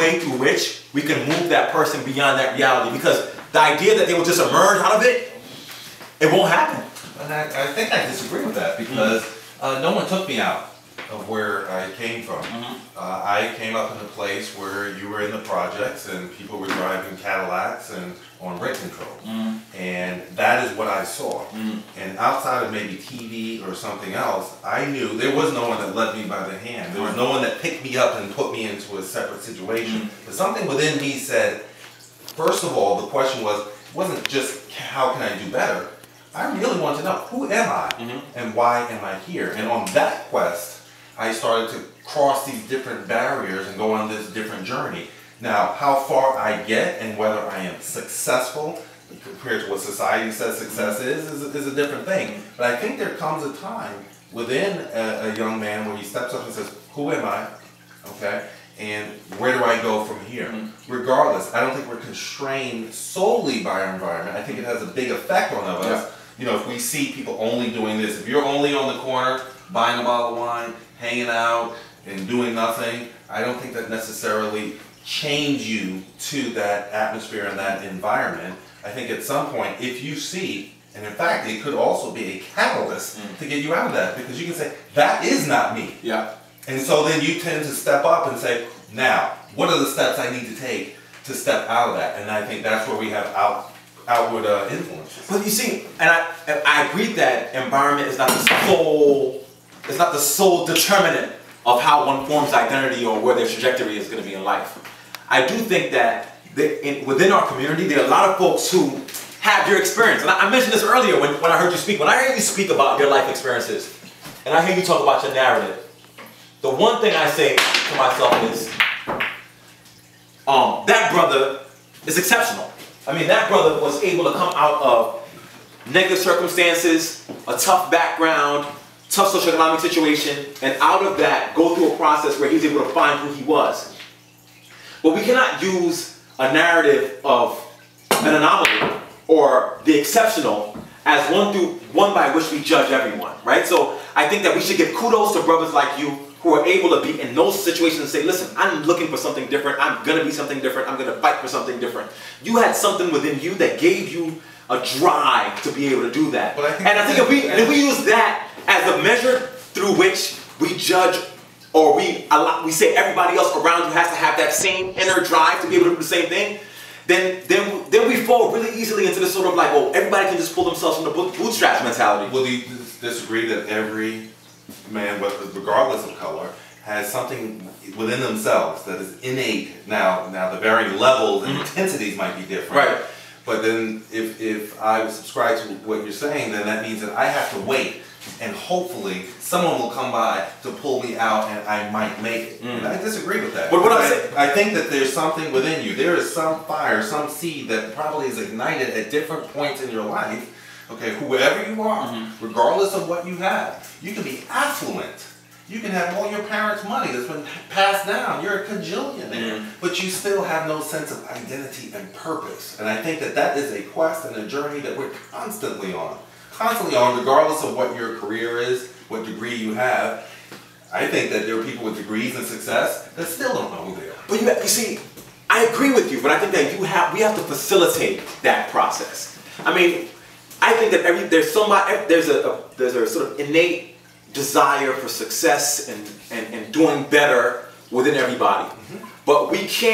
way through which we can move that person beyond that reality. Because the idea that they will just emerge out of it, it won't happen. And I think I disagree with that because no one took me out of where I came from. I came up in a place where you were in the projects and people were driving Cadillacs and on rent control. And that is what I saw. And outside of maybe TV or something else, I knew there was no one that led me by the hand. There was no one that picked me up and put me into a separate situation. But something within me said, first of all, the question wasn't just how can I do better? I really want to know, who am I and why am I here? And on that quest, I started to cross these different barriers and go on this different journey. Now, how far I get and whether I am successful compared to what society says success is a different thing. But I think there comes a time within a young man when he steps up and says, who am I? Okay? And where do I go from here? Regardless, I don't think we're constrained solely by our environment. I think it has a big effect on us. You know, if we see people only doing this, if you're only on the corner buying a bottle of wine, hanging out, and doing nothing, I don't think that necessarily change you to that atmosphere and that environment. I think at some point, if you see, and in fact, it could also be a catalyst to get you out of that, because you can say, that is not me. And so then you tend to step up and say, now, what are the steps I need to take to step out of that? And I think that's where we have outward influences. But you see, and I agree that environment is not the sole determinant of how one forms identity or where their trajectory is going to be in life. I do think that within our community, there are a lot of folks who have your experience. And I mentioned this earlier when I heard you speak. When I hear you speak about your life experiences, and I hear you talk about your narrative, the one thing I say to myself is, that brother is exceptional. I mean, that brother was able to come out of negative circumstances, a tough background, tough socioeconomic situation, and out of that go through a process where he's able to find who he was. But we cannot use a narrative of an anomaly or the exceptional as one by which we judge everyone, right? So I think that we should give kudos to brothers like you who are able to be in those situations and say, listen, I'm looking for something different. I'm going to be something different. I'm going to fight for something different. You had something within you that gave you a drive to be able to do that. And I think if we use that as a measure through which we judge or we say everybody else around you has to have that same inner drive to be able to do the same thing, then we fall really easily into this sort of like, oh, everybody can just pull themselves from the bootstraps mentality. Well, do you disagree that every man, regardless of color, has something within themselves that is innate? Now the varying levels and intensities might be different. Right. But then if I subscribe to what you're saying, then that means that I have to wait and hopefully someone will come by to pull me out and I might make it. And I disagree with that. But what I'm saying, I think that there's something within you. There is some fire, some seed that probably is ignited at different points in your life. Okay, whoever you are, regardless of what you have, you can be affluent. You can have all your parents' money that's been passed down. You're a cajillionaire, but you still have no sense of identity and purpose. And I think that that is a quest and a journey that we're constantly on, regardless of what your career is, what degree you have. I think that there are people with degrees and success that still don't know who they are. But you see, I agree with you, but I think that we have to facilitate that process. I mean, I think that there's a sort of innate desire for success and doing better within everybody. But we can't